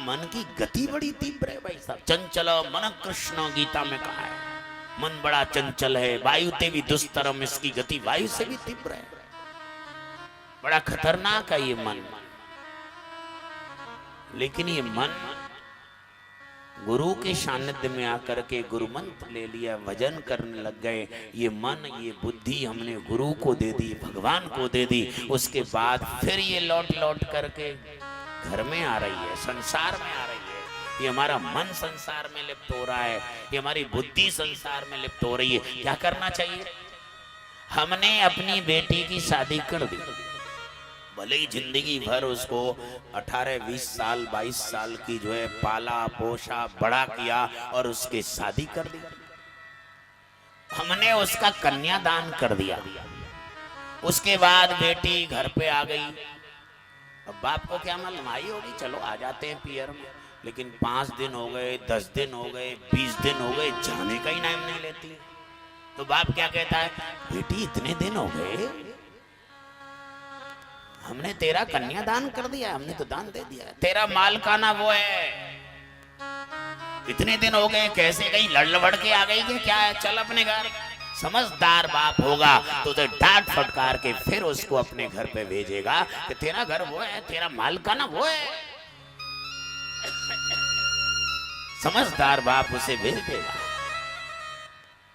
मन की गति बड़ी तीव्र है भाई साहब। चंचल मन कृष्ण गीता में कहा है, मन बड़ा चंचल है, वायु ते भी दुस्तरम, इसकी गति वायु से भी तीव्र है, बड़ा खतरनाक है ये मन। लेकिन ये मन गुरु के सानिध्य में आकर के गुरु मंत्र ले लिया, भजन करने लग गए, ये मन ये बुद्धि हमने गुरु को दे दी, भगवान को दे दी। उसके बाद फिर ये लौट लौट करके घर में आ रही है, संसार में आ रही है। ये हमारा मन संसार में लिप्त हो रहा है, ये हमारी बुद्धि संसार में लिप्त हो रही है। क्या करना चाहिए? हमने अपनी बेटी की शादी कर दी, भले ही जिंदगी भर उसको 18, 20 साल, 22 साल की जो है पाला पोषा बड़ा किया और उसके शादी कर दी। हमने उसका कन्यादान कर दिया। उसके बाद बेटी घर पे आ गई। अब बाप को क्या मालूम, आई होगी चलो आ जाते हैं पियर में, लेकिन 5 दिन हो गए, 10 दिन हो गए, 20 दिन हो गए, जाने का ही नाम नहीं लेती। तो बाप क्या कहता है, बेटी इतने दिन हो गए, हमने तेरा कन्यादान कर दिया, हमने तो दान दे दिया, तेरा मालकाना वो है, इतने दिन हो गए, कैसे कहीं लड़ के आ गई कि क्या है, चल अपने घर। समझदार बाप होगा तो उसे डांट फटकार के फिर उसको अपने घर पे भेजेगा कि तेरा घर वो है, तेरा मालकाना वो है। समझदार बाप उसे भेज देगा।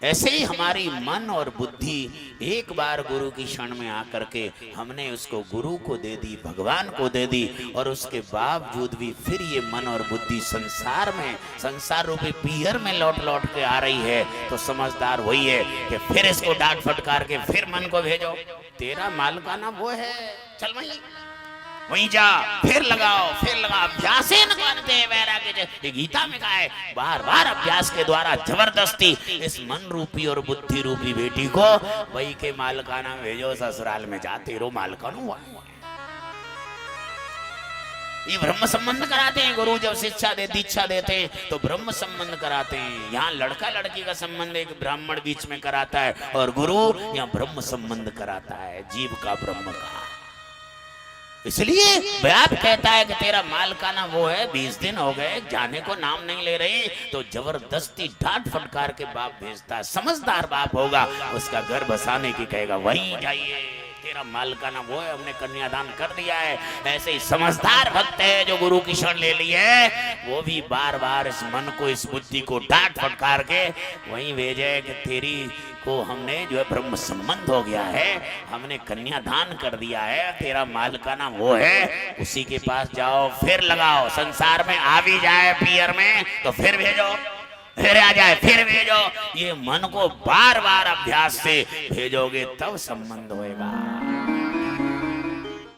ऐसे ही हमारी मन और बुद्धि एक बार गुरु की शरण में आकर के हमने उसको गुरु को दे दी, भगवान को दे दी, और उसके बावजूद भी फिर ये मन और बुद्धि संसार में, संसार रूपी पीहर में लौट लौट के आ रही है। तो समझदार वही है कि फिर इसको डांट फटकार के फिर मन को भेजो, तेरा मालकाना वो है, चल वहीं जा, फिर लगाओ, फिर लगाओ। अभ्यास वैराग्य, गीता में कहा है, बार बार अभ्यास के द्वारा जबरदस्ती इस मन रूपी और बुद्धि रूपी बेटी को वही के मालकाना भेजो, ससुराल में जा, तेरो मालकाना हुआ। ये ब्रह्म संबंध कराते हैं गुरु, जब शिक्षा दे दीक्षा देते हैं तो ब्रह्म संबंध कराते हैं। यहाँ लड़का लड़की का संबंध एक ब्राह्मण बीच में कराता है, और गुरु यहाँ ब्रह्म संबंध कराता है, जीव का ब्रह्म का। इसलिए बाप कहता है कि तेरा मालकाना वो है, 20 दिन हो गए, जाने को नाम नहीं ले रही, तो जबरदस्ती डांट फटकार के बाप भेजता है। समझदार बाप होगा, उसका घर बसाने की कहेगा, वहीं जाइए, तेरा मालकाना वो है, हमने कन्यादान कर दिया है। ऐसे ही समझदार भक्त है जो गुरु की शरण ले ली है, वो भी बार बार इस मन को, इस बुद्धि को डांट फटकार के वहीं भेजे कि तेरी को हमने जो है ब्रह्म संबंध हो गया है, हमने कन्यादान कर दिया है, तेरा मालकाना वो है, उसी के पास जाओ, फिर लगाओ। संसार में आ भी जाए पियर में तो फिर भेजो, फिर आ जाए फिर भेजो। ये मन को बार बार अभ्यास से भेजोगे तब संबंध होएगा।